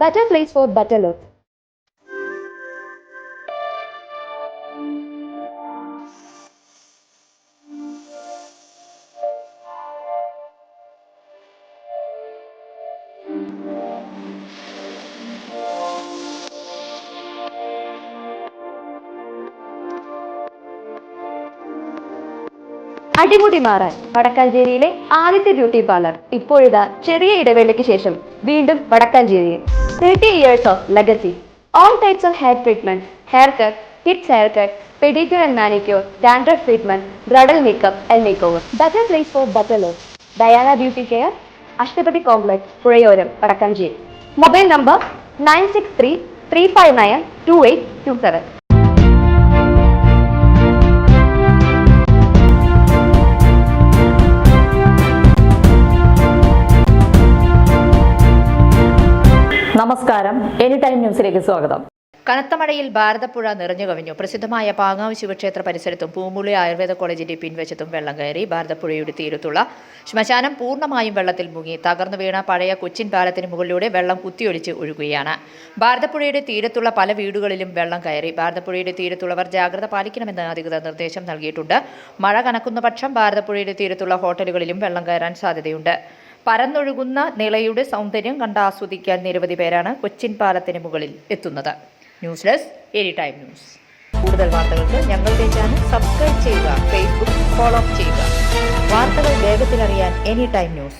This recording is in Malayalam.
Better place for better look. അടിമുടി മാറാൻ വടക്കാഞ്ചേരിയിലെ ആദ്യത്തെ ബ്യൂട്ടി പാർലർ ഇപ്പോഴിതാ ചെറിയ ഇടവേളയ്ക്ക് ശേഷം വീണ്ടും വടക്കാഞ്ചേരിയിൽ 30 years of legacy. All types of hair treatment, haircut, kids haircut, pedicure and manicure, dandruff treatment, bridal makeup and makeover. Better place for better look. Diana Beauty Care, Ashtapati Complex, Purayoram, Vadakkanchery. Mobile number 963-359-2827. നമസ്കാരം, എനി ടൈം ന്യൂസിലേക്ക് സ്വാഗതം. കനത്ത മഴയിൽ ഭാരതപ്പുഴ നിറഞ്ഞു കവിഞ്ഞു. പ്രസിദ്ധമായ പാങ്ങാവ് ശിവക്ഷേത്ര പരിസരത്തും പൂമുളി ആയുർവേദ കോളേജിന്റെ പിൻവശത്തും വെള്ളം കയറി. ഭാരതപ്പുഴയുടെ തീരത്തുള്ള ശ്മശാനം പൂർണ്ണമായും വെള്ളത്തിൽ മുങ്ങി. തകർന്നു വീണ പഴയ കൊച്ചിൻ പാലത്തിന് മുകളിലൂടെ വെള്ളം കുത്തിയൊലിച്ച് ഒഴുകുകയാണ്. ഭാരതപ്പുഴയുടെ തീരത്തുള്ള പല വീടുകളിലും വെള്ളം കയറി. ഭാരതപ്പുഴയുടെ തീരത്തുള്ളവർ ജാഗ്രത പാലിക്കണമെന്ന് അധികൃതർ നിർദ്ദേശം നൽകിയിട്ടുണ്ട്. മഴ കനക്കുന്ന പക്ഷം ഭാരതപ്പുഴയുടെ തീരത്തുള്ള ഹോട്ടലുകളിലും വെള്ളം കയറാൻ സാധ്യതയുണ്ട്. പരന്നൊഴുകുന്ന നിളയുടെ സൗന്ദര്യം കണ്ട് ആസ്വദിക്കാൻ നിരവധി പേരാണ് കൊച്ചിൻ പാലത്തിന് മുകളിൽ എത്തുന്നത്. News desk any time news. കൂടുതൽ വാർത്തകൾക്ക് ഞങ്ങളുടെ ചാനൽ സബ്സ്ക്രൈബ് ചെയ്യുക, ഫേസ്ബുക്ക് ഫോളോ ചെയ്യുക. വാർത്തകൾ വേഗത്തിലറിയാൻ എനി ടൈം ന്യൂസ്.